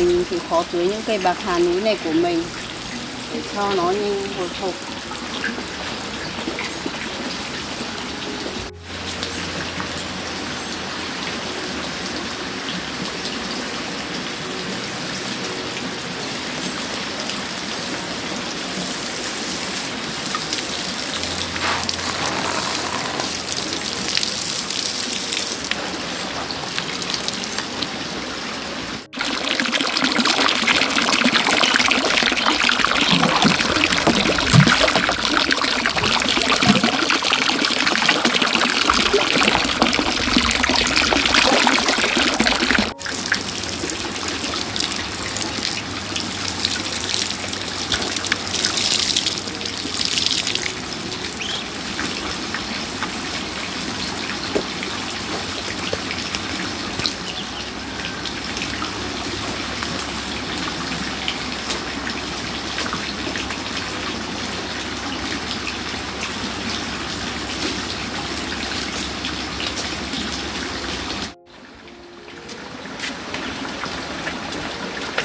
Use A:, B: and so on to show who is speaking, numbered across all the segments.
A: mình chịu khó tưới những cây bạc hà núi này của mình để cho nó nhanh hồi phục.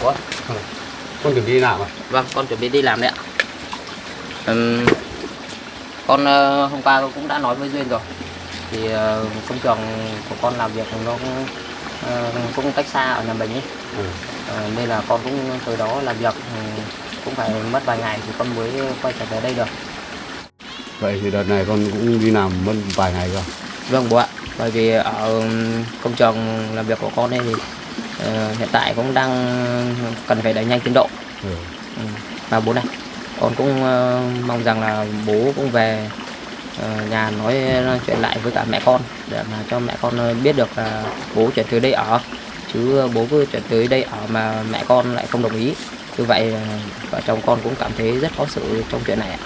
B: Ủa? Con chuẩn bị đi làm à?
C: Vâng, con chuẩn bị đi làm đấy ạ. Con hôm qua cũng đã nói với Duyên rồi. Thì công trường của con làm việc nó cũng cách xa ở nhà mình ấy. Nên là con cũng tới đó làm việc cũng phải mất vài ngày thì con mới quay trở về đây được.
B: Vậy thì đợt này con cũng đi làm mất vài ngày rồi.
C: Vâng bố ạ. Bởi vì ở công trường làm việc của con đây thì hiện tại cũng đang cần phải đẩy nhanh tiến độ. Và bố này, con cũng mong rằng là bố cũng về nhà nói chuyện lại với cả mẹ con để mà cho mẹ con biết được là bố chuyển tới đây ở, chứ bố cứ chuyển tới đây ở mà mẹ con lại không đồng ý. Như vậy vợ chồng con cũng cảm thấy rất khó xử trong chuyện này ạ.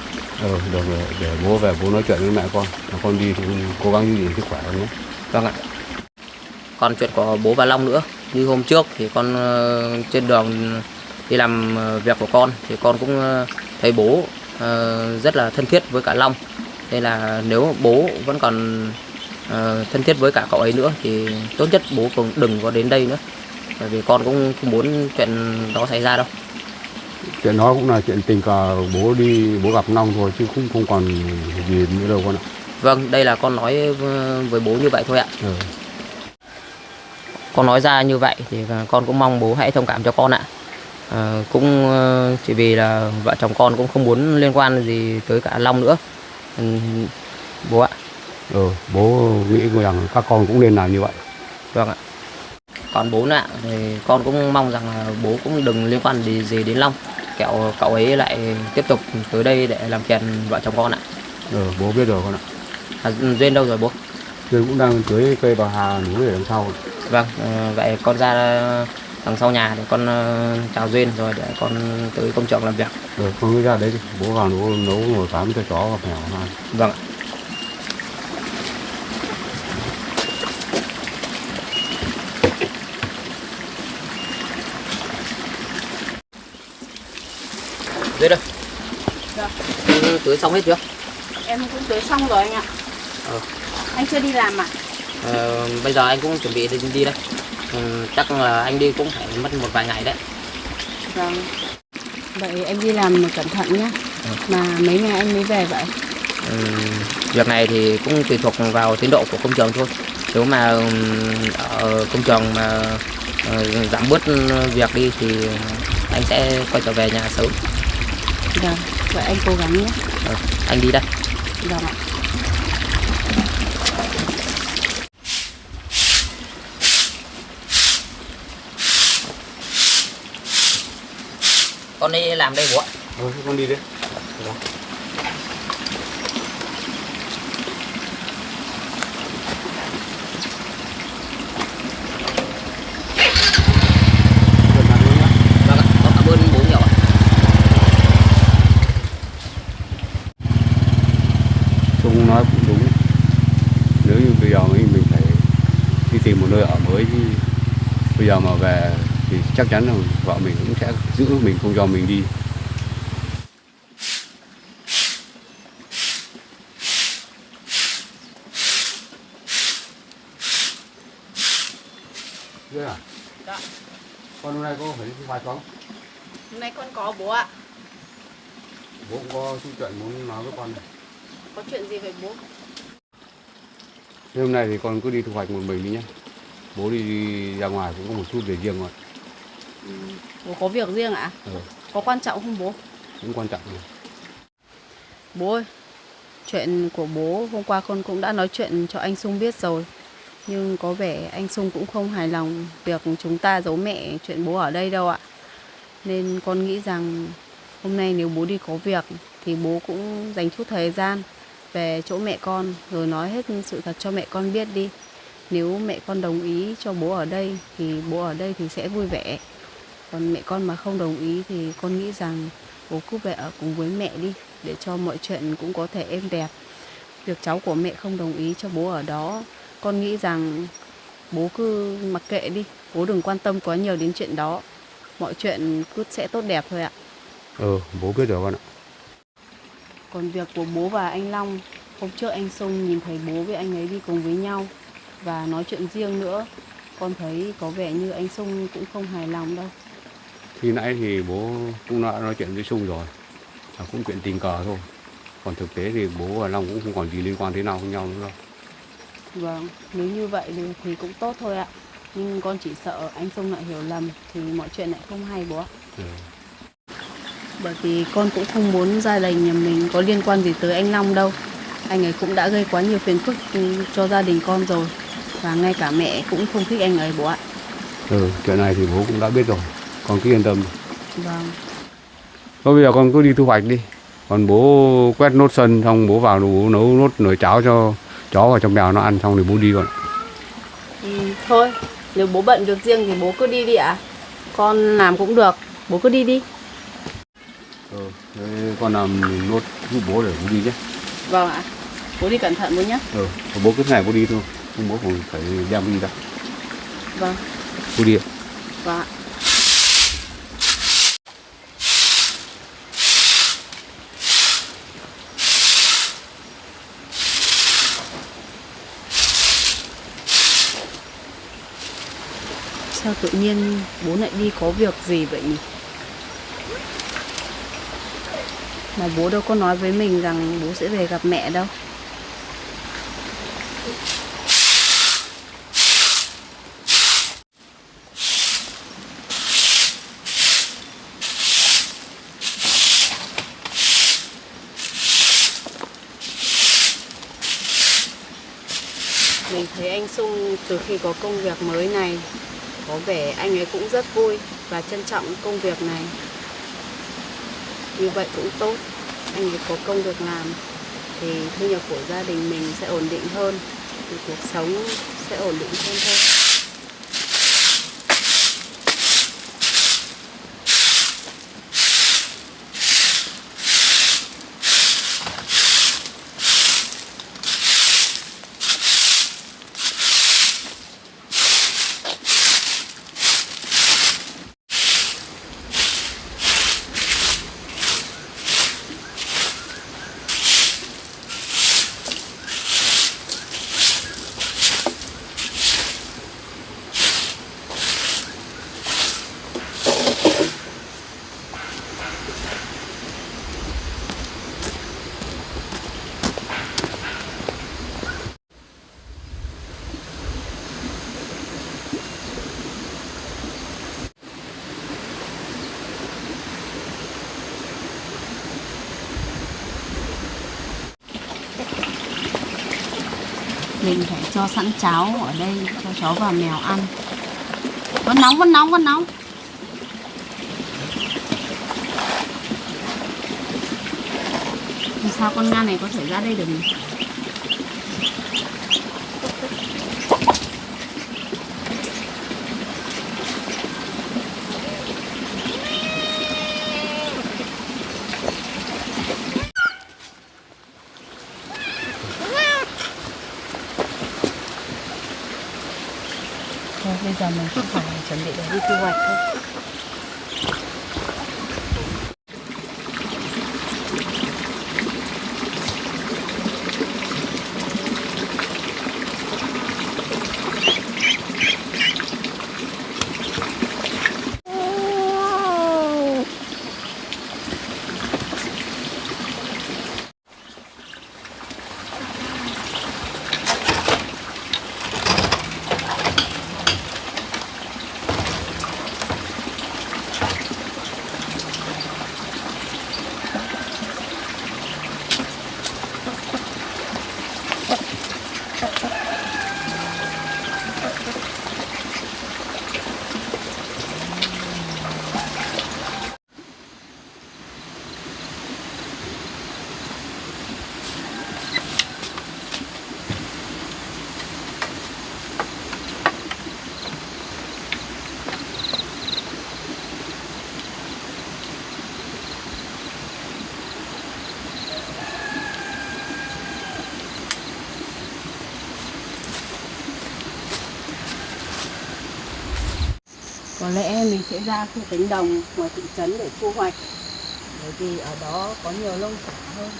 B: Được rồi, để bố về bố nói chuyện với mẹ con. Mà con đi thì cố gắng giữ gìn sức khỏe nhé.
C: Vâng ạ. Còn chuyện của bố và Long nữa, như hôm trước thì con trên đường đi làm việc của con thì con cũng thấy bố rất là thân thiết với cả Long. Nên là nếu bố vẫn còn thân thiết với cả cậu ấy nữa thì tốt nhất bố cũng đừng có đến đây nữa. Bởi vì con cũng không muốn chuyện đó xảy ra đâu.
B: Chuyện đó cũng là chuyện tình cờ bố gặp Long thôi chứ cũng không còn gì nữa đâu con ạ.
C: Vâng, đây là con nói với bố như vậy thôi ạ. Con nói ra như vậy thì con cũng mong bố hãy thông cảm cho con ạ. Cũng chỉ vì là vợ chồng con cũng không muốn liên quan gì tới cả Long nữa. Bố ạ.
B: Bố nghĩ rằng các con cũng nên làm như vậy.
C: Vâng ạ. Còn bố nữa thì con cũng mong rằng là bố cũng đừng liên quan gì đến Long, kẻo cậu ấy lại tiếp tục tới đây để làm phiền vợ chồng con ạ.
B: Bố biết rồi con ạ.
C: Duyên đâu rồi bố?
B: Duyên cũng đang tưới cây bạc hà núi ở đằng sau.
C: Vâng, vậy con ra đằng sau nhà để con chào Duyên rồi để con tới công trường làm việc.
B: Con cứ ra đấy đi. Bố vào nấu nồi cám cho chó và mèo ăn.
C: Vâng ạ. Duyên ơi.
A: Dạ.
C: Anh tưới xong hết chưa?
A: Em cũng tưới xong rồi anh ạ. Anh chưa đi làm à?
C: Bây giờ anh cũng chuẩn bị đi đây. Chắc là anh đi cũng phải mất một vài ngày đấy.
A: Vâng. Vậy em đi làm cẩn thận nhé. Mà mấy ngày anh mới về vậy?
C: Việc này thì cũng tùy thuộc vào tiến độ của công trường thôi. Nếu mà ở công trường mà giảm bớt việc đi thì anh sẽ quay trở về nhà sớm.
A: Vâng, vậy anh cố gắng nhé.
C: Anh đi đây.
A: Vâng ạ.
C: Con đi làm đây bố ạ.
B: Con đi đi.
C: Vâng ạ, con cảm ơn bố nhiều ạ.
B: Trung nói cũng đúng. Nếu như bây giờ mình phải đi tìm một nơi ở mới chứ bây giờ mà về thì chắc chắn là vợ mình cũng sẽ giữ mình không cho mình đi.
C: Dạ.
B: Con hôm nay có phải đi thu hoạch không?
A: Hôm nay con có bố ạ.
B: Bố cũng có chuyện muốn nói với con này.
A: Có chuyện gì vậy bố?
B: Thế hôm nay thì con cứ đi thu hoạch một mình đi nhé. Bố đi ra ngoài cũng có một chút việc riêng rồi.
A: Bố có việc riêng ạ?
B: Ừ,
A: Có quan trọng không bố?
B: cũng quan trọng rồi.
A: Bố ơi, chuyện của bố hôm qua con cũng đã nói chuyện cho anh Sung biết rồi. Nhưng có vẻ anh Sung cũng không hài lòng việc chúng ta giấu mẹ chuyện bố ở đây đâu ạ. Nên con nghĩ rằng hôm nay nếu bố đi có việc thì bố cũng dành chút thời gian về chỗ mẹ con rồi nói hết sự thật cho mẹ con biết đi. Nếu mẹ con đồng ý cho bố ở đây thì bố ở đây thì sẽ vui vẻ. Còn mẹ con mà không đồng ý thì con nghĩ rằng bố cứ về ở cùng với mẹ đi để cho mọi chuyện cũng có thể êm đẹp. Việc cháu của mẹ không đồng ý cho bố ở đó, con nghĩ rằng bố cứ mặc kệ đi, bố đừng quan tâm quá nhiều đến chuyện đó. Mọi chuyện cứ sẽ tốt đẹp thôi ạ.
B: Ừ, bố biết rồi con ạ.
A: Còn việc của bố và anh Long, hôm trước anh Sung nhìn thấy bố với anh ấy đi cùng với nhau và nói chuyện riêng nữa. Con thấy có vẻ như anh Sung cũng không hài lòng đâu.
B: Khi nãy thì bố cũng đã nói chuyện với Sung rồi. Cũng chuyện tình cờ thôi. Còn thực tế thì bố và Long cũng không còn gì liên quan thế nào với nhau nữa đâu.
A: Vâng, nếu như vậy thì cũng tốt thôi ạ. Nhưng con chỉ sợ anh Sung lại hiểu lầm thì mọi chuyện lại không hay bố ạ.
B: Ừ.
A: Bởi vì con cũng không muốn gia đình nhà mình có liên quan gì tới anh Long đâu. Anh ấy cũng đã gây quá nhiều phiền phức cho gia đình con rồi. Và ngay cả mẹ cũng không thích anh ấy bố ạ.
B: Ừ, chuyện này thì bố cũng đã biết rồi. Con cứ yên tâm.
A: Vâng.
B: Thôi bây giờ con cứ đi thu hoạch đi. Còn bố quét nốt sân xong bố vào bố nấu nốt nồi cháo cho chó và cho mèo nó ăn xong thì bố đi con.
A: Thôi, nếu bố bận việc riêng thì bố cứ đi đi ạ. Con làm cũng được, bố cứ đi đi.
B: Thế con làm nốt giúp bố để bố đi nhé.
A: Vâng ạ. Bố đi cẩn thận bố nhé.
B: Bố cứ thế này bố đi thôi. Không bố còn phải đem đi ra.
A: Vâng.
B: Bố đi ạ.
A: Vâng ạ. Sao tự nhiên bố lại đi có việc gì vậy nhỉ? Mà bố đâu có nói với mình rằng bố sẽ về gặp mẹ đâu. Mình thấy anh Sung từ khi có công việc mới này, có vẻ anh ấy cũng rất vui và trân trọng công việc này. Như vậy cũng tốt, anh ấy có công việc làm thì thu nhập của gia đình mình sẽ ổn định hơn, thì cuộc sống sẽ ổn định hơn thôi. Mình phải cho sẵn cháo ở đây cho chó và mèo ăn. Vẫn nóng, vẫn nóng, vẫn nóng. Vì sao con Nga này có thể ra đây được nhỉ? Thôi bây giờ mình cũng phải chuẩn bị để đi thu hoạch thôi. Có lẽ mình sẽ ra khu cánh đồng ngoài thị trấn để thu hoạch, bởi vì ở đó có nhiều nông sản hơn.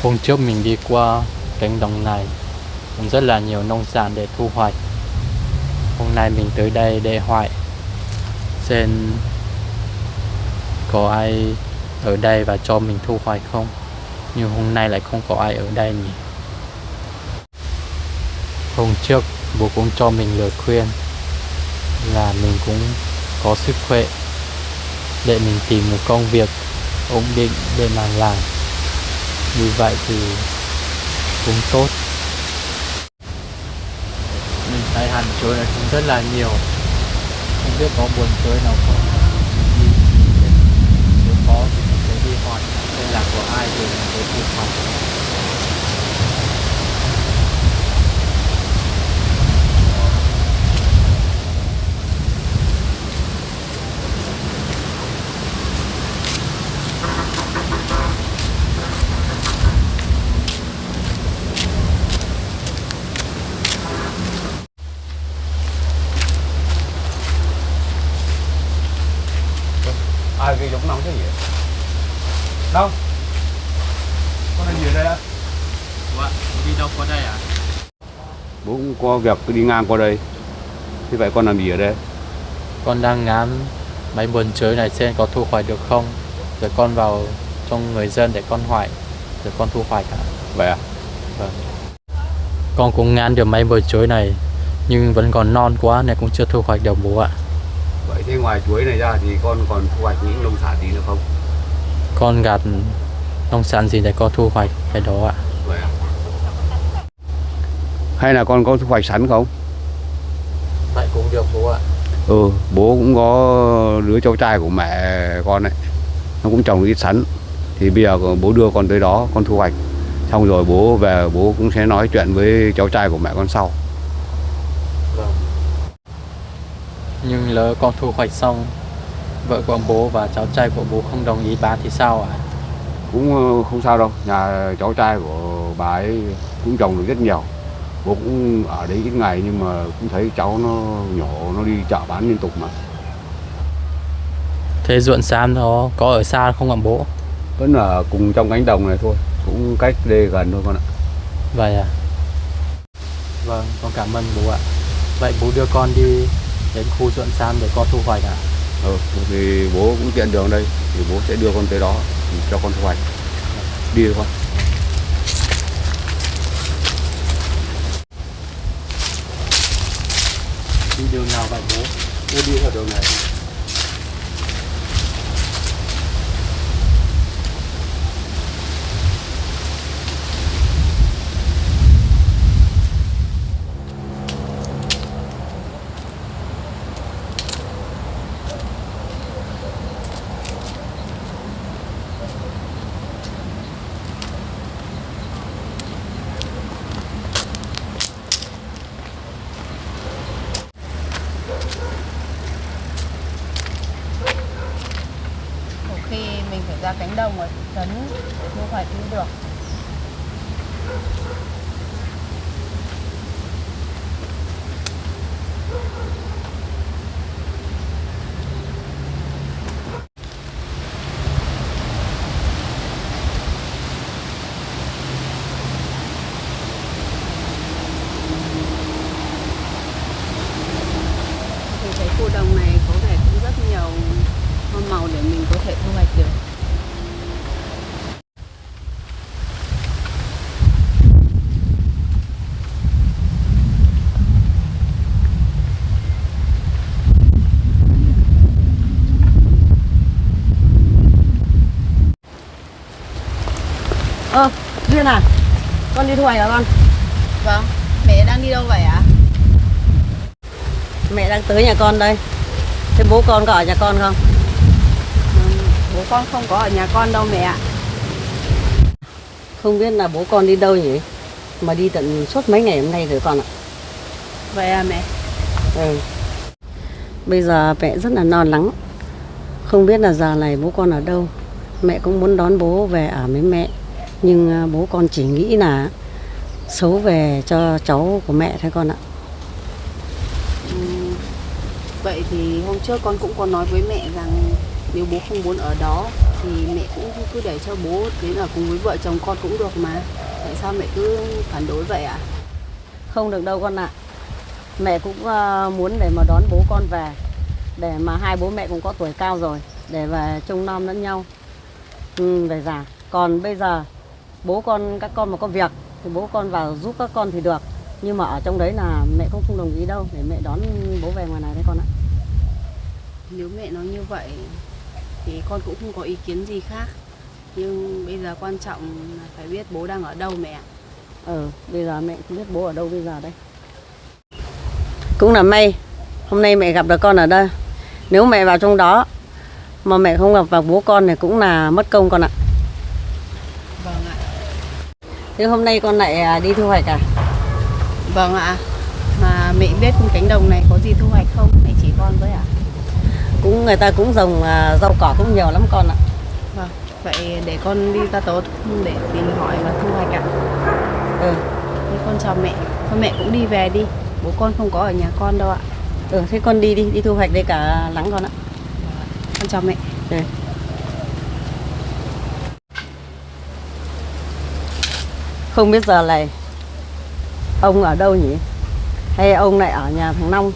D: Hôm trước mình đi qua cánh đồng này cũng rất là nhiều nông sản để thu hoạch. Hôm nay mình tới đây để hỏi xem có ai ở đây và cho mình thu hoạch không. Nhưng hôm nay lại không có ai ở đây nhỉ. Hôm trước bố cũng cho mình lời khuyên là mình cũng có sức khỏe để mình tìm một công việc ổn định để mà làm. Như vậy thì cũng tốt. Mình thấy hành chuối này cũng rất là nhiều. Không biết có buồn chuối nào không. Nếu có thì mình sẽ đi hỏi đây là của ai để mình thu hoạch.
B: Ai gây giống nóng thế nhỉ? Đâu? Con làm gì ở đây á?
D: Ủa, đi đâu qua đây à?
B: Bố cũng có việc cứ đi ngang qua đây. Thế vậy con làm gì ở đây?
D: Con đang ngắm mấy buồn chuối này xem có thu hoạch được không. Rồi con vào trong người dân để con hỏi. Rồi con thu hoạch hả?
B: Vậy à?
D: Vâng. Con cũng ngán được mấy buồn chuối này, nhưng vẫn còn non quá nên cũng chưa thu hoạch được bố ạ.
B: Vậy thế ngoài chuối này ra thì con còn thu hoạch những nông sản gì nữa không?
D: Con gặt nông sản gì để con thu hoạch cái đó ạ?
B: Vậy à? Hay là con có thu hoạch sắn không?
D: Vậy cũng được bố ạ.
B: Ừ, bố cũng có đứa cháu trai của mẹ con ấy, nó cũng trồng ít sắn. Thì bây giờ bố đưa con tới đó, con thu hoạch. Xong rồi bố về bố cũng sẽ nói chuyện với cháu trai của mẹ con sau.
D: Vâng. Nhưng lỡ con thu hoạch xong, vợ của bố và cháu trai của bố không đồng ý bán thì sao ạ?
B: Cũng không sao đâu, nhà cháu trai của bà ấy cũng trồng được rất nhiều. Bố cũng ở đấy ít ngày nhưng mà cũng thấy cháu nó nhỏ, nó đi chợ bán liên tục mà.
D: Thế ruộng sam nó có ở xa không ạ bố?
B: Vẫn ở cùng trong cánh đồng này thôi, cũng cách đây gần thôi con ạ.
D: Vậy à? Vâng, con cảm ơn bố ạ. Vậy bố đưa con đi đến khu ruộng sam để con thu hoạch ạ?
B: Thì bố cũng tiện đường đây, thì bố sẽ đưa con tới đó cho con thu hoạch. Đi thôi con.
D: Đi đường nào vậy bố?
B: Bố đi theo đường này.
A: Khi mình phải ra cánh đồng ở thị trấn thu hoạch mới được. Thì thấy khu đồng này có vẻ cũng rất nhiều hoa màu để mình có thể thu hoạch được. Duyên à,
E: Con đi thu hoạch hả con?
A: Vâng, mẹ đang đi đâu vậy ạ?
E: Mẹ đang tới nhà con đây. Thế bố con có ở nhà con không?
A: Bố con không có ở nhà con đâu mẹ ạ.
E: Không biết là bố con đi đâu nhỉ? Mà đi tận suốt mấy ngày hôm nay rồi con ạ.
A: Vậy à mẹ?
E: Ừ. Bây giờ mẹ rất là lo lắng. Không biết là giờ này bố con ở đâu. Mẹ cũng muốn đón bố về ở với mẹ. Nhưng bố con chỉ nghĩ là xấu về cho cháu của mẹ thôi con ạ.
A: Vậy thì hôm trước con cũng có nói với mẹ rằng nếu bố không muốn ở đó thì mẹ cũng cứ để cho bố đến ở cùng với vợ chồng con cũng được mà. Tại sao mẹ cứ phản đối vậy ạ?
E: Không được đâu con ạ. Mẹ cũng muốn để mà đón bố con về. Để mà hai bố mẹ cũng có tuổi cao rồi. Để về trông nom lẫn nhau. Về già. Còn bây giờ bố con, các con mà có việc thì bố con vào giúp các con thì được. Nhưng mà ở trong đấy là mẹ cũng không đồng ý đâu. Để mẹ đón bố về ngoài này đấy con ạ.
A: Nếu mẹ nói như vậy thì con cũng không có ý kiến gì khác. Nhưng bây giờ quan trọng là phải biết bố đang ở đâu mẹ ạ.
E: Bây giờ mẹ không biết bố ở đâu bây giờ đây. Cũng là may hôm nay mẹ gặp được con ở đây. Nếu mẹ vào trong đó mà mẹ không gặp được bố con thì cũng là mất công con ạ.
A: Vâng ạ.
E: Thế hôm nay con lại đi thu hoạch à?
A: Vâng ạ. Mà mẹ biết cánh đồng này có gì thu hoạch không? Mẹ chỉ con với ạ.
E: Người ta cũng trồng rau cỏ cũng nhiều lắm con ạ.
A: Vâng. Vậy để con đi ra tốt để tìm hỏi và thu hoạch ạ. Thế con chào mẹ. Thôi mẹ cũng đi về đi. Bố con không có ở nhà con đâu ạ.
E: Thế con đi đi thu hoạch đây cả lắng con ạ.
A: Con chào mẹ.
E: Không biết giờ này ông ở đâu nhỉ? Hay ông lại ở nhà thằng Long?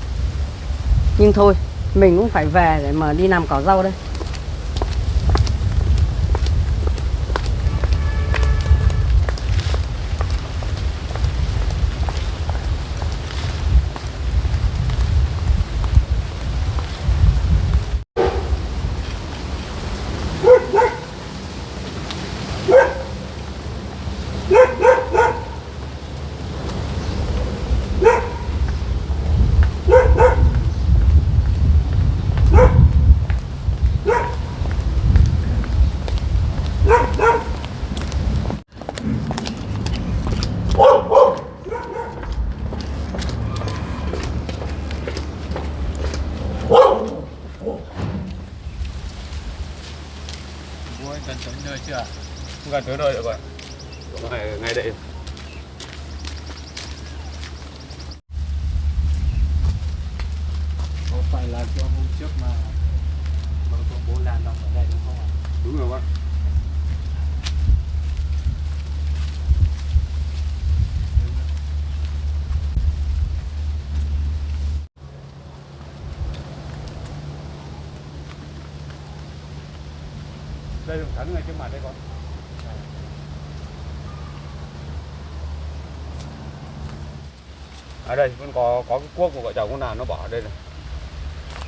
E: Nhưng thôi, mình cũng phải về để mà đi làm cỏ rau đây.
B: Bố anh gần tới nơi chưa? Không gần tới nơi rồi. Ngay đây.
D: Có phải là do hôm trước mà con bố làm đồng ở đây đúng không ạ?
B: Đúng rồi bác. Đây đồng thắng ngay trước mặt đây con. Ở đây vẫn có cái cuốc của vợ chồng con làm nó bỏ ở đây này.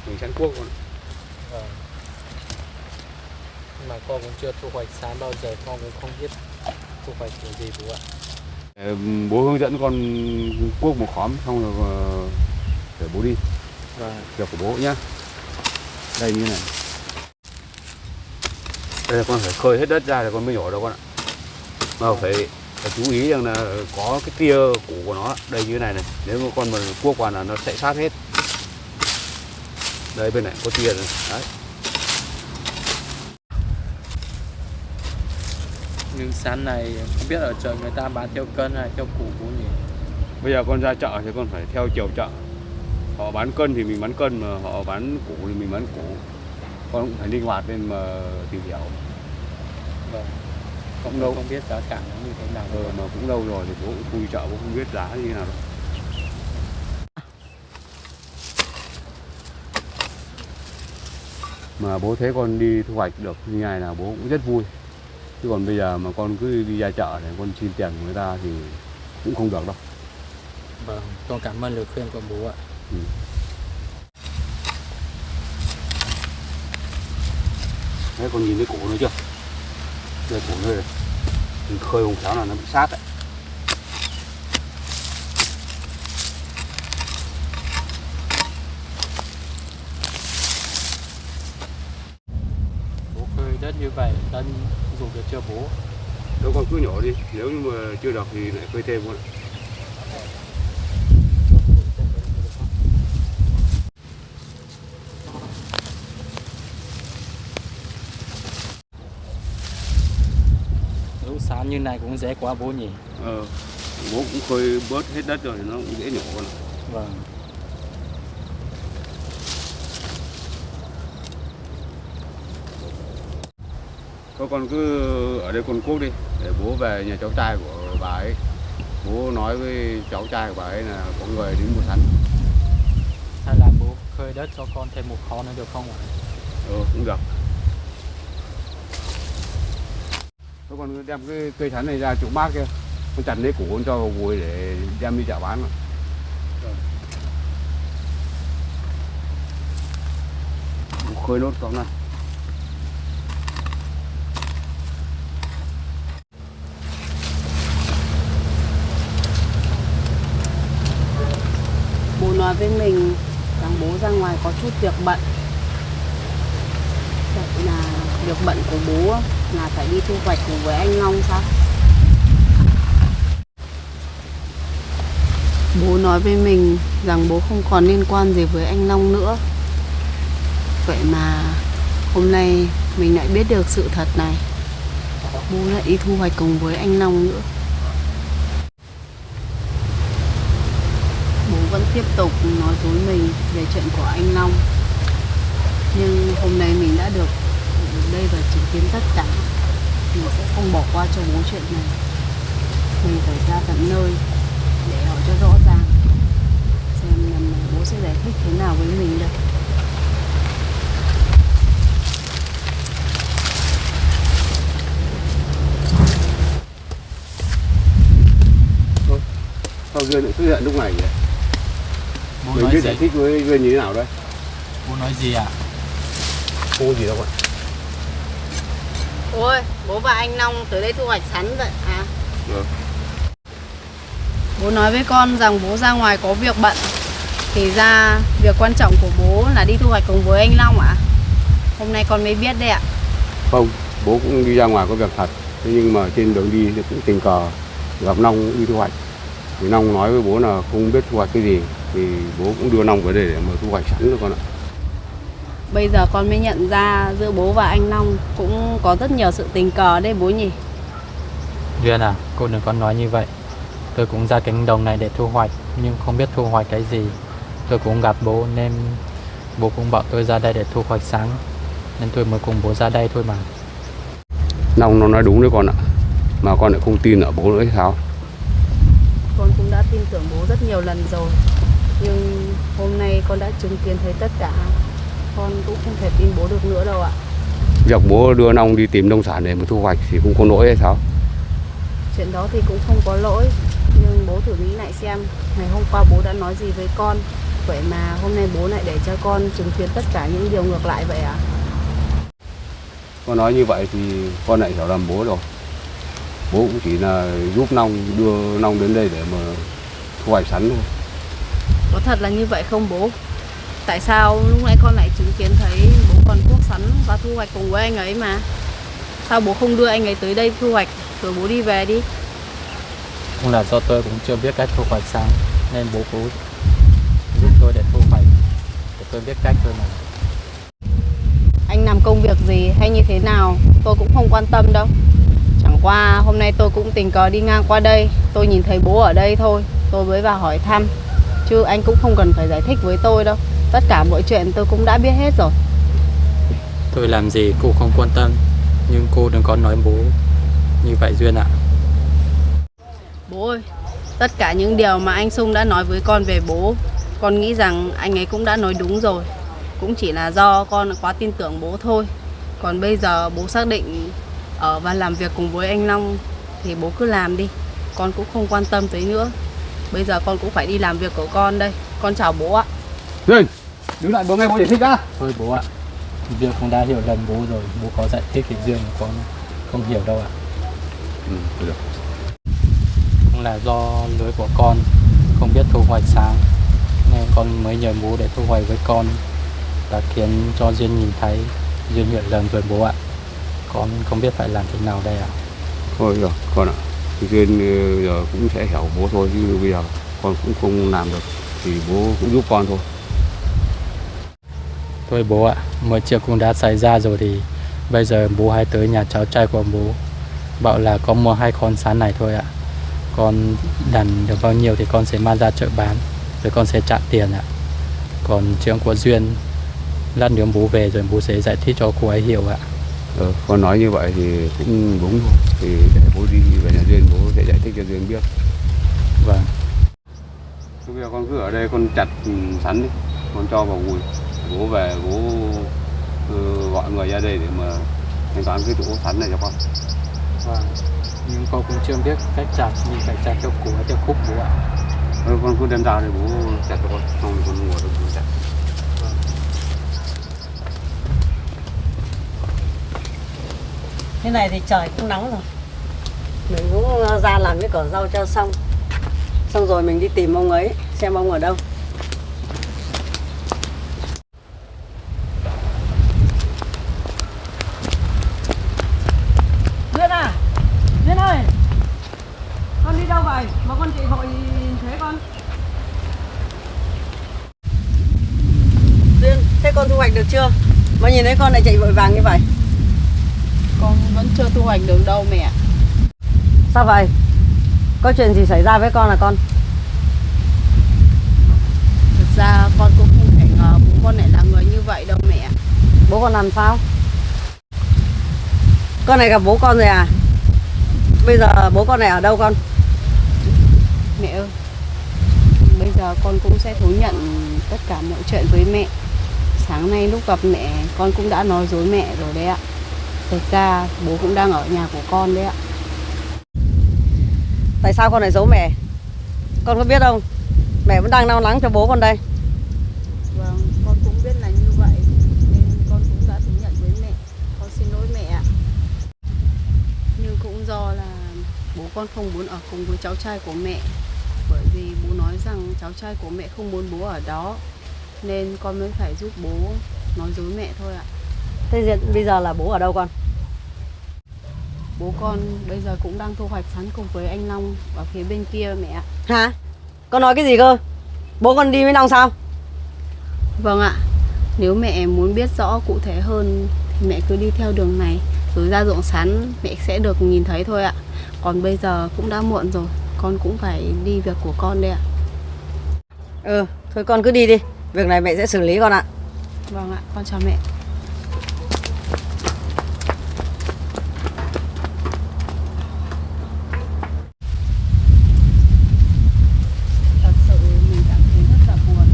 B: Mình sẵn cuốc con.
D: Mà con cũng chưa thu hoạch sán bao giờ, con cũng không biết thu hoạch kiểu gì bố ạ.
B: Bố hướng dẫn con cuốc một khóm xong rồi để bố đi. Việc của bố nhá. Đây như này. Đây là con phải khơi hết đất ra thì con mới nhổ đâu con ạ. Mà phải chú ý rằng là có cái tia củ của nó đây như thế này này. Nếu mà con mà cuốc vào là nó sẽ sát hết. Đây bên này có tia này. Đấy.
D: Nhưng sán này không biết ở chợ người ta bán theo cân hay theo củ bố nhỉ?
B: Bây giờ con ra chợ thì con phải theo chiều chợ. Họ bán cân thì mình bán cân, mà họ bán củ thì mình bán củ. Con cũng phải linh hoạt lên mà tìm hiểu.
D: Vâng.
B: Cũng đâu
D: không biết giá cả nó như thế nào.
B: Mà cũng lâu rồi thì bố cũng không đi chợ, bố không biết giá như thế nào đâu. Mà bố thấy con đi thu hoạch được như này là bố cũng rất vui. Chứ còn bây giờ mà con cứ đi ra chợ để con xin tiền của người ta thì cũng không được đâu.
D: Vâng, con cảm ơn lời khuyên của bố ạ.
B: Đấy, con nhìn thấy củ nữa chưa? Đây củ đây này. Mình khơi không khéo là nó bị sát đấy.
D: như vậy đã dùng được chưa bố?
B: Đâu con cứ nhổ đi, nếu như mà chưa được thì lại phơi thêm con.
D: Lũ sán như này cũng dễ quá bố nhỉ?
B: Bố cũng khơi bớt hết đất rồi, nó cũng dễ nhổ con.
D: Vâng.
B: Thôi con cứ ở đây con cuốc đi, để bố về nhà cháu trai của bà ấy. Bố nói với cháu trai của bà ấy là có người đến mua sắn.
D: Hay là bố khơi đất cho con thêm một khó nữa được không ạ?
B: Cũng được. Thôi con đem cái cây sắn này ra chỗ mát kia, con chặt lấy củ con cho vào gùi để đem đi chợ bán. Bố khơi nốt con này.
A: Bố nói với mình rằng bố ra ngoài có chút việc bận. Vậy là việc bận của bố là phải đi thu hoạch cùng với anh Long sao? Bố nói với mình rằng bố không còn liên quan gì với anh Long nữa. Vậy mà hôm nay mình lại biết được sự thật này. Bố lại đi thu hoạch cùng với anh Long nữa. Bố vẫn tiếp tục nói dối mình về chuyện của anh Long. Nhưng hôm nay mình đã được ở đây và chứng kiến tất cả. Mình sẽ không bỏ qua cho bố chuyện này. Mình phải ra tận nơi để hỏi cho rõ ràng, xem lần này bố sẽ giải thích thế nào với mình đây.
B: Sao Duyên lại xuất hiện lúc này vậy?
D: Bố
B: Mình
D: nói
B: biết
D: gì?
B: giải thích với Duyên như thế nào đây?
D: Bố nói gì ạ?
B: Không có gì đâu con.
A: Ôi, bố và anh Long tới đây thu hoạch sắn vậy à? Bố nói với con rằng bố ra ngoài có việc bận. Thì ra việc quan trọng của bố là đi thu hoạch cùng với anh Long ạ? Hôm nay con mới biết đấy ạ.
B: Không, bố cũng đi ra ngoài có việc thật. Thế nhưng mà trên đường đi thì cũng tình cờ gặp Long đi thu hoạch. Thì Long nói với bố là không biết thu hoạch cái gì. Thì bố cũng đưa Long về đây để mà thu hoạch sắn rồi con ạ.
A: Bây giờ con mới nhận ra giữa bố và anh Long cũng có rất nhiều sự tình cờ đấy bố nhỉ?
D: Duyên à, cô đừng có nói như vậy. Tôi cũng ra cánh đồng này để thu hoạch, nhưng không biết thu hoạch cái gì. Tôi cũng gặp bố nên bố cũng bảo tôi ra đây để thu hoạch sắn, nên tôi mới cùng bố ra đây thôi mà.
B: Long nó nói đúng đấy con ạ. Mà con lại không tin ở bố nữa hay sao?
A: Con cũng đã tin tưởng bố rất nhiều lần rồi. Nhưng hôm nay con đã chứng kiến thấy tất cả. Con cũng không thể tin bố được nữa đâu ạ.
B: Việc bố đưa Long đi tìm nông sản để mà thu hoạch thì cũng có lỗi hay sao?
A: Chuyện đó thì cũng không có lỗi. Nhưng bố thử nghĩ lại xem, ngày hôm qua bố đã nói gì với con. Vậy mà hôm nay bố lại để cho con chứng kiến tất cả những điều ngược lại vậy ạ?
B: Con nói như vậy thì con lại hiểu lầm bố rồi. Bố cũng chỉ là giúp Long, đưa Long đến đây để mà thu hoạch sắn thôi.
A: Có thật là như vậy không bố? Tại sao lúc nãy con lại chứng kiến thấy bố còn cuốc sắn và thu hoạch cùng với anh ấy mà? Sao bố không đưa anh ấy tới đây thu hoạch rồi bố đi về đi?
D: Cũng là do tôi cũng chưa biết cách thu hoạch sắn, nên bố cũng giúp tôi để thu hoạch, để tôi biết cách thôi mà.
A: Anh làm công việc gì hay như thế nào tôi cũng không quan tâm đâu. Chẳng qua hôm nay tôi cũng tình cờ đi ngang qua đây, tôi nhìn thấy bố ở đây thôi, tôi mới vào hỏi thăm. Chứ anh cũng không cần phải giải thích với tôi đâu. Tất cả mọi chuyện tôi cũng đã biết hết rồi.
D: Tôi làm gì cô không quan tâm, nhưng cô đừng có nói bố như vậy Duyên ạ.
A: Bố ơi, tất cả những điều mà anh Sung đã nói với con về bố, con nghĩ rằng anh ấy cũng đã nói đúng rồi. Cũng chỉ là do con quá tin tưởng bố thôi. Còn bây giờ bố xác định ở và làm việc cùng với anh Long thì bố cứ làm đi. Con cũng không quan tâm tới nữa. Bây giờ con cũng phải đi làm việc của con đây. Con chào bố ạ.
B: Duyên, đứng lại bố nghe bố giải thích đã.
D: Thôi bố ạ, Duyên cũng đã hiểu lầm bố rồi, bố có giải thích thì Duyên con không hiểu đâu ạ.
B: Được.
D: Cũng là do lỗi của con không biết thu hoạch sáng, nên con mới nhờ bố để thu hoạch với con, và khiến cho Duyên nhìn thấy. Duyên hiểu lầm rồi bố ạ. con không biết phải làm thế nào đây ạ.
B: Thôi rồi con ạ, thì Duyên giờ cũng sẽ hiểu bố thôi, chứ bây giờ con cũng không làm được thì bố cũng giúp con thôi.
D: Thôi bố ạ, mọi chuyện cũng đã xảy ra rồi thì bây giờ bố hãy tới nhà cháu trai của bố, bảo là có mua 2 con sán này thôi ạ. Con đàn được bao nhiêu thì con sẽ mang ra chợ bán, rồi con sẽ trả tiền ạ. Còn chuyện của Duyên, lát nữa bố về rồi bố sẽ giải thích cho cô ấy hiểu ạ.
B: Con nói như vậy thì cũng đúng thôi, thì để bố đi về nhà Duyên, bố sẽ giải thích cho Duyên biết.
D: Vâng.
B: Bây giờ con cứ ở đây con chặt sắn đi, con cho vào gùi, bố về bố gọi người ra đây để mà thanh toán cái chỗ sắn này cho con.
D: Vâng. Nhưng con cũng chưa biết cách chặt, nhưng phải chặt theo củ theo khúc bố ạ.
B: Con cứ đem ra đây bố chặt cho con, xong rồi con ngồi đó bố chặt.
E: Thế này thì trời cũng nắng rồi, mình cũng ra làm cái cỏ rau cho xong rồi mình đi tìm ông ấy xem ông ở đâu. Duyên à, Duyên ơi, con đi đâu vậy mà con chị vội thế con? Duyên, thế con thu hoạch được chưa mà nhìn thấy con lại chạy vội vàng như vậy?
A: Con vẫn chưa thu hoạch được đâu mẹ.
E: Sao vậy? Có chuyện gì xảy ra với con à con?
A: Thực ra con cũng không thể ngờ bố con lại là người như vậy đâu mẹ.
E: Bố con làm sao? Con này gặp bố con rồi à? Bây giờ bố con này ở đâu con?
A: Mẹ ơi, bây giờ con cũng sẽ thú nhận tất cả mọi chuyện với mẹ. Sáng nay lúc gặp mẹ con cũng đã nói dối mẹ rồi đấy ạ. Thực ra bố cũng đang ở nhà của con đấy ạ.
E: Tại sao con lại giấu mẹ? Con có biết không? Mẹ vẫn đang lo lắng cho bố con đây.
A: Vâng, con cũng biết là như vậy nên con cũng đã thú nhận với mẹ. Con xin lỗi mẹ ạ. Nhưng cũng do là bố con không muốn ở cùng với cháu trai của mẹ. Bởi vì bố nói rằng cháu trai của mẹ không muốn bố ở đó, nên con mới phải giúp bố nói dối mẹ thôi ạ.
E: Thế bây giờ là bố ở đâu con?
A: Bố con bây giờ cũng đang thu hoạch sắn cùng với anh Long ở phía bên kia mẹ ạ.
E: Hả? Con nói cái gì cơ? Bố con đi với Long sao?
A: Vâng ạ. Nếu mẹ muốn biết rõ cụ thể hơn thì mẹ cứ đi theo đường này rồi ra ruộng sắn mẹ sẽ được nhìn thấy thôi ạ. Còn bây giờ cũng đã muộn rồi, con cũng phải đi việc của con đây ạ.
E: Thôi con cứ đi đi. Việc này mẹ sẽ xử lý con ạ.
A: Vâng ạ, con chào mẹ. Thật sự mình cảm thấy rất là buồn.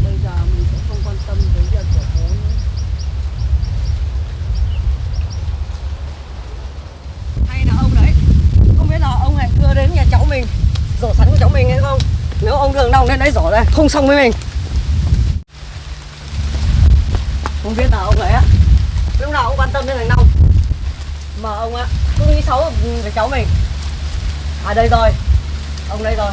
A: Bây giờ mình sẽ không quan tâm tới việc của bố nữa.
E: Hay là ông đấy, không biết là ông lại cưa đến nhà cháu mình rổ sắn của cháu mình hay không? Nếu ông đường Long đến đấy rổ đây không xong với mình. Không biết là ông ấy á, lúc nào cũng quan tâm đến thằng Long, mà ông á cứ nghĩ xấu về cháu mình. À đây rồi, ông đây rồi.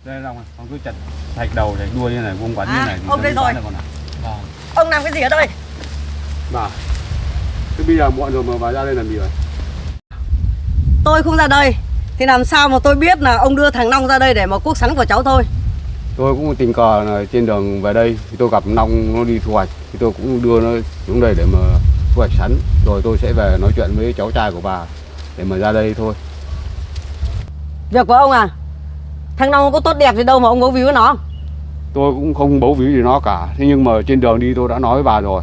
B: Đây Long, con cứ chặt thạch đầu để đuôi như này, vuông quắn như này thì
E: ông đây rồi.
B: con ạ.
E: Ông làm cái gì ở đây?
B: Bà, thế bây giờ muộn rồi mà bà ra đây làm gì vậy?
E: Tôi không ra đây thì làm sao mà tôi biết là ông đưa thằng Long ra đây để mà cuốc sắn của cháu thôi.
B: Tôi cũng tình cờ là trên đường về đây thì tôi gặp Long nó đi thu hoạch thì tôi cũng đưa nó xuống đây để mà thu hoạch sắn, rồi tôi sẽ về nói chuyện với cháu trai của bà để mà ra đây thôi.
E: Việc của ông à? Thằng Long có tốt đẹp gì đâu mà ông bấu víu với nó.
B: Tôi cũng không bấu víu gì nó cả, thế nhưng mà trên đường đi tôi đã nói với bà rồi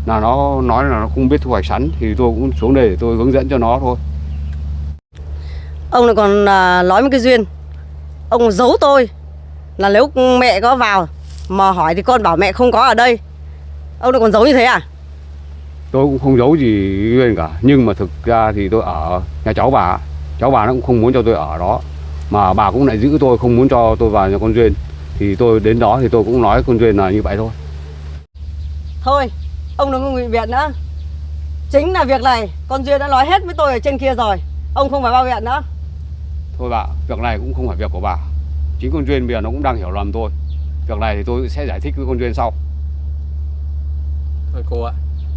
B: là nó nói là nó không biết thu hoạch sắn thì tôi cũng xuống đây để tôi hướng dẫn cho nó thôi.
E: Ông lại còn nói với cái Duyên, ông giấu tôi là nếu mẹ có vào mà hỏi thì con bảo mẹ không có ở đây. Ông lại còn giấu như thế à?
B: Tôi cũng không giấu gì Duyên cả, nhưng mà thực ra thì tôi ở nhà cháu bà nó cũng không muốn cho tôi ở đó, mà bà cũng lại giữ tôi không muốn cho tôi vào nhà con Duyên, thì tôi đến đó thì tôi cũng nói con Duyên là như vậy thôi.
E: Thôi, ông đừng có ngụy biện nữa. Chính là việc này con Duyên đã nói hết với tôi ở trên kia rồi, ông không phải bao biện nữa.
B: Thôi bà, việc này cũng không phải việc của bà, chính con Duyên bây giờ nó cũng đang hiểu lầm tôi. Việc này thì tôi sẽ giải thích với con Duyên sau.
D: Thôi cô ạ,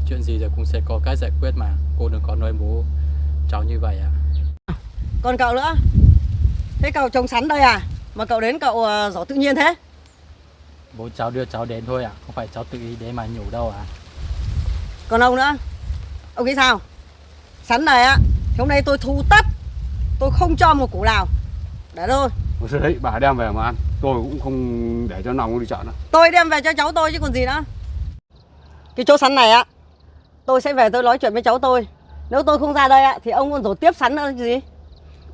D: chuyện gì rồi cũng sẽ có cách giải quyết mà. Cô đừng có nói bố cháu như vậy ạ.
E: Còn cậu nữa, thế cậu trồng sắn đây à? Mà cậu đến cậu giỏi tự nhiên thế?
D: Bố cháu đưa cháu đến thôi ạ, không phải cháu tự ý đến mà nhủ đâu ạ.
E: Còn ông nữa, ông nghĩ sao? Sắn này á, thì hôm nay tôi thu tất, tôi không cho một củ nào. Để thôi.
B: Ôi đấy, bà đem về mà ăn, tôi cũng không để cho nòng đi chợ nữa.
E: Tôi đem về cho cháu tôi chứ còn gì nữa. Cái chỗ sắn này á, tôi sẽ về tôi nói chuyện với cháu tôi. Nếu tôi không ra đây á, thì ông còn rổ tiếp sắn nữa cái gì?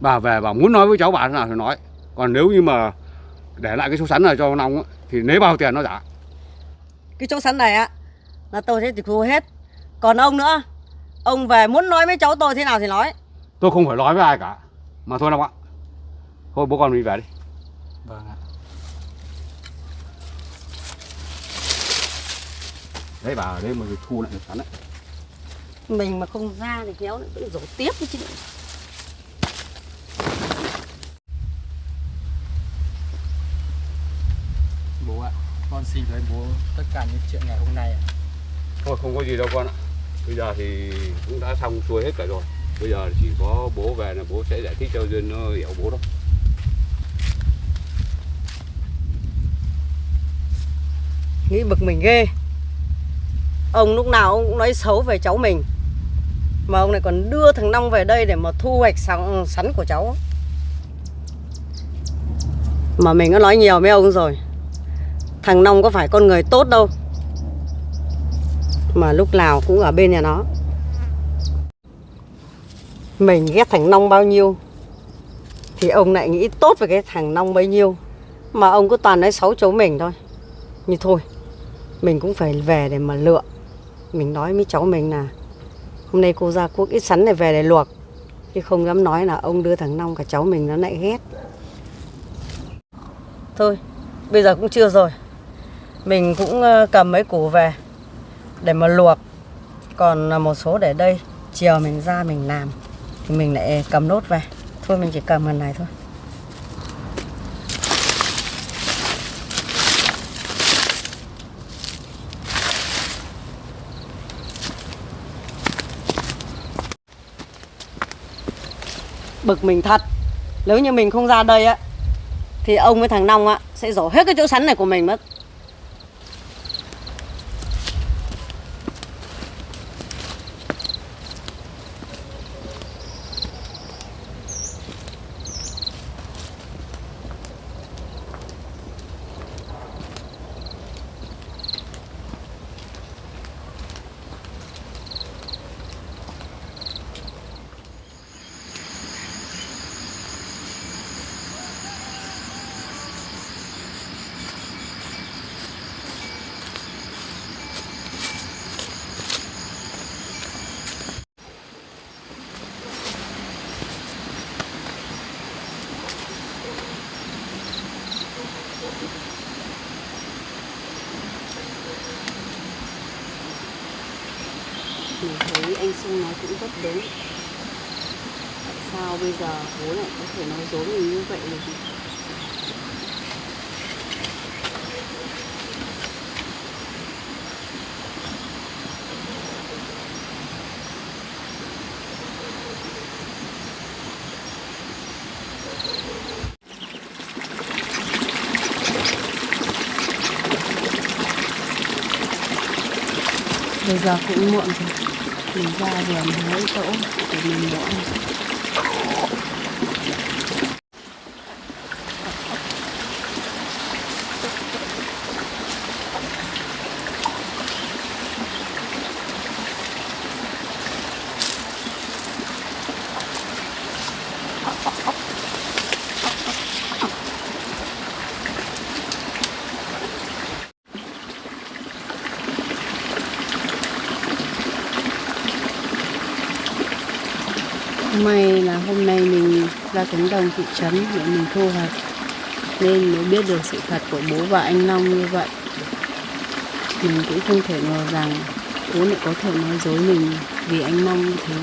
B: Bà về bà muốn nói với cháu bà thế nào thì nói. Còn nếu như mà để lại cái số sắn này cho nòng thì lấy bao tiền nó trả.
E: Cái chỗ sắn này á, là tôi sẽ tịch thu hết. Còn ông nữa, ông về muốn nói với cháu tôi thế nào thì nói.
B: Tôi không phải nói với ai cả. Mà thôi nào ạ. Thôi bố con đi về đi.
D: Vâng ạ.
B: Đấy bà ở đây mà thu lại được sắn đấy.
E: Mình mà không ra thì kéo lại cũng rổ tiếp với chứ.
D: Bố ạ, con xin với bố tất cả những chuyện ngày hôm nay ạ.
B: Thôi không có gì đâu con ạ. Bây giờ thì cũng đã xong xuôi hết cả rồi. Bây giờ chỉ có bố về là bố sẽ giải thích cho Duyên nó hiểu bố thôi.
E: Nghĩ bực mình ghê. Ông lúc nào ông cũng nói xấu về cháu mình. Mà ông này còn đưa thằng Long về đây để mà thu hoạch sắn của cháu. Mà mình có nói nhiều với ông rồi. Thằng Long có phải con người tốt đâu. Mà lúc nào cũng ở bên nhà nó. Mình ghét thằng Long bao nhiêu thì ông lại nghĩ tốt về cái thằng Long bấy nhiêu. Mà ông cứ toàn nói xấu cháu mình thôi. Nhưng thôi, mình cũng phải về để mà lựa. Mình nói với cháu mình là hôm nay cô ra cuốc ít sắn này về để luộc. Chứ không dám nói là ông đưa thằng Long cả cháu mình nó lại ghét. Thôi, bây giờ cũng trưa rồi. Mình cũng cầm mấy củ về để mà luộc. Còn một số để đây, chiều mình ra mình làm thì mình lại cầm nốt về. Thôi mình chỉ cầm lần này thôi. Bực mình thật. Nếu như mình không ra đây á thì ông với thằng Long á sẽ rổ hết cái chỗ sắn này của mình mất. Mình thấy anh Sung nói cũng rất đúng. Tại sao bây giờ bố lại có thể nói dối mình như vậy được? Bây giờ cũng muộn rồi. Mình ra vườn lấy chỗ để mình bỏ. May là hôm nay mình ra cánh đồng thị trấn để mình thu hoạch nên mới biết được sự thật của bố và anh Long như vậy. Mình cũng không thể ngờ rằng bố lại có thể nói dối mình vì anh Long như thế.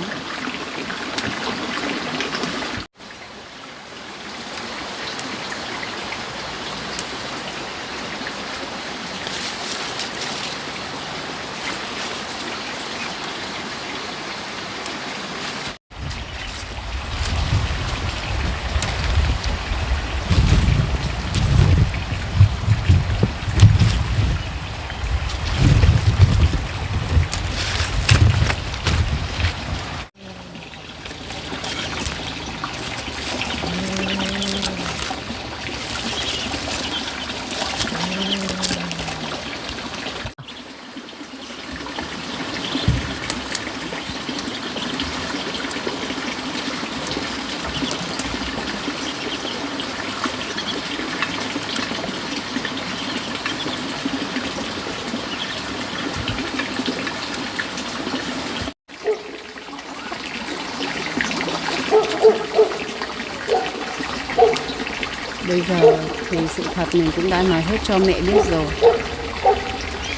A: Bây giờ thì sự thật mình cũng đã nói hết cho mẹ biết rồi.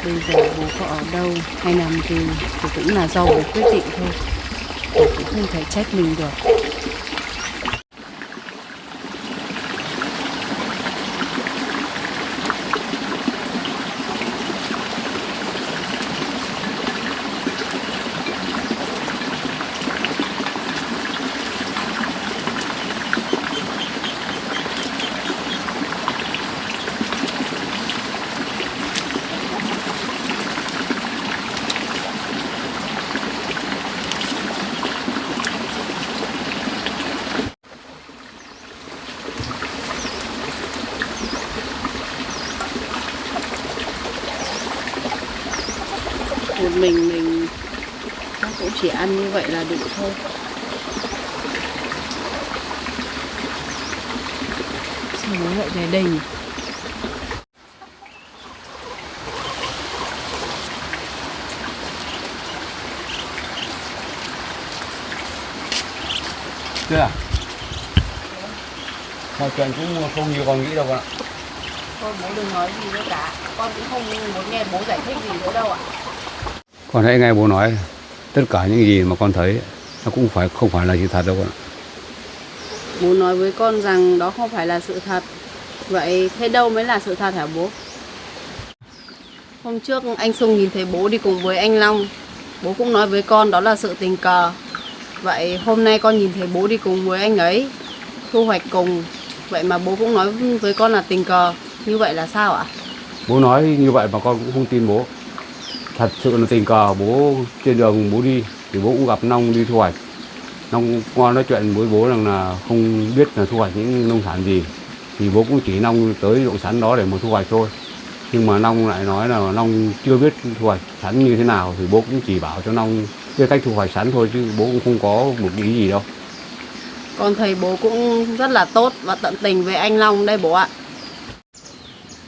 A: Bây giờ bố có ở đâu hay làm gì thì cũng là do bố quyết định thôi. Bố cũng không thể trách mình được. Một mình chắc cũng chỉ ăn như vậy là đủ thôi. Sao bố lại về đây nhỉ?
B: Thế à? Mọi chuyện cũng không như con nghĩ đâu con ạ.
A: Thôi bố đừng nói gì nữa cả. Con cũng không muốn nghe bố giải thích gì nữa đâu ạ.
B: Con hãy nghe bố nói, tất cả những gì mà con thấy nó cũng không phải là sự thật đâu con ạ.
A: Bố nói với con rằng đó không phải là sự thật. Vậy thế đâu mới là sự thật hả bố? Hôm trước anh Sung nhìn thấy bố đi cùng với anh Long. Bố cũng nói với con đó là sự tình cờ. Vậy hôm nay con nhìn thấy bố đi cùng với anh ấy, thu hoạch cùng. Vậy mà bố cũng nói với con là tình cờ. Như vậy là sao ạ?
B: Bố nói như vậy mà con cũng không tin bố. Thật sự là tình cờ, bố trên đường bố đi thì bố cũng gặp Long đi thu hoạch. Long qua nói chuyện với bố rằng là không biết là thu hoạch những nông sản gì, thì bố cũng chỉ Long tới ruộng sắn đó để mà thu hoạch thôi. Nhưng mà Long lại nói là Long chưa biết thu hoạch sắn như thế nào, thì bố cũng chỉ bảo cho Long biết cách thu hoạch sắn thôi, chứ bố cũng không có một ý gì đâu.
A: Con thấy bố cũng rất là tốt và tận tình với anh Long đây bố ạ.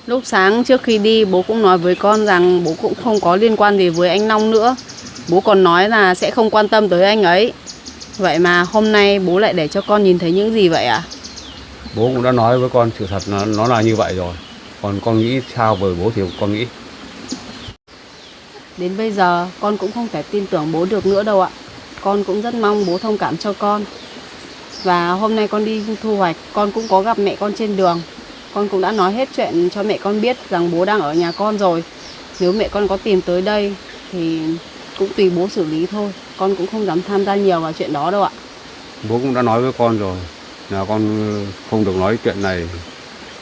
A: Lúc sáng trước khi đi bố cũng nói với con rằng bố cũng không có liên quan gì với anh Long nữa. Bố còn nói là sẽ không quan tâm tới anh ấy. Vậy mà hôm nay bố lại để cho con nhìn thấy những gì vậy ạ?
B: Bố cũng đã nói với con sự thật nó là như vậy rồi. Còn con nghĩ sao với bố thì con nghĩ.
A: Đến bây giờ con cũng không thể tin tưởng bố được nữa đâu ạ. Con cũng rất mong bố thông cảm cho con. Và hôm nay con đi thu hoạch, con cũng có gặp mẹ con trên đường. Con cũng đã nói hết chuyện cho mẹ con biết rằng bố đang ở nhà con rồi. Nếu mẹ con có tìm tới đây thì cũng tùy bố xử lý thôi. Con cũng không dám tham gia nhiều vào chuyện đó đâu ạ.
B: Bố cũng đã nói với con rồi là con không được nói chuyện này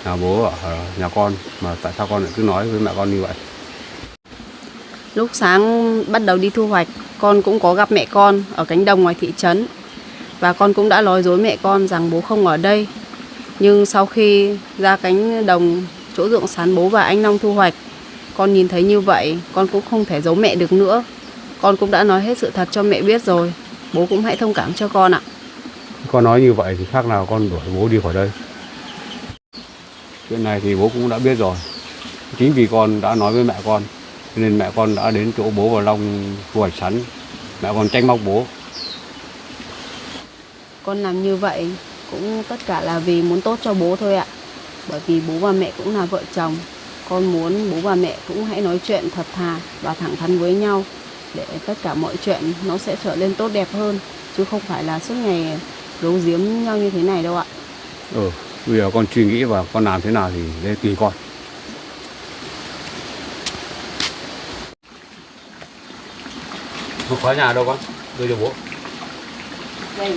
B: là bố ở nhà con, mà tại sao con lại cứ nói với mẹ con như vậy?
A: Lúc sáng bắt đầu đi thu hoạch, con cũng có gặp mẹ con ở cánh đồng ngoài thị trấn. Và con cũng đã nói dối mẹ con rằng bố không ở đây. Nhưng sau khi ra cánh đồng chỗ ruộng sắn bố và anh Long thu hoạch, con nhìn thấy như vậy, con cũng không thể giấu mẹ được nữa. Con cũng đã nói hết sự thật cho mẹ biết rồi. Bố cũng hãy thông cảm cho con ạ.
B: Con nói như vậy thì khác nào con đuổi bố đi khỏi đây. Chuyện này thì bố cũng đã biết rồi. Chính vì con đã nói với mẹ con, nên mẹ con đã đến chỗ bố và Long thu hoạch sắn. Mẹ con trách móc bố.
A: Con làm như vậy cũng tất cả là vì muốn tốt cho bố thôi ạ. Bởi vì bố và mẹ cũng là vợ chồng. Con muốn bố và mẹ cũng hãy nói chuyện thật thà và thẳng thắn với nhau, để tất cả mọi chuyện nó sẽ trở nên tốt đẹp hơn, chứ không phải là suốt ngày giấu giếm nhau như thế này đâu ạ.
B: Bây giờ con suy nghĩ và con làm thế nào thì để tùy con. Không khóa nhà đâu con, đưa cho bố.
A: Đây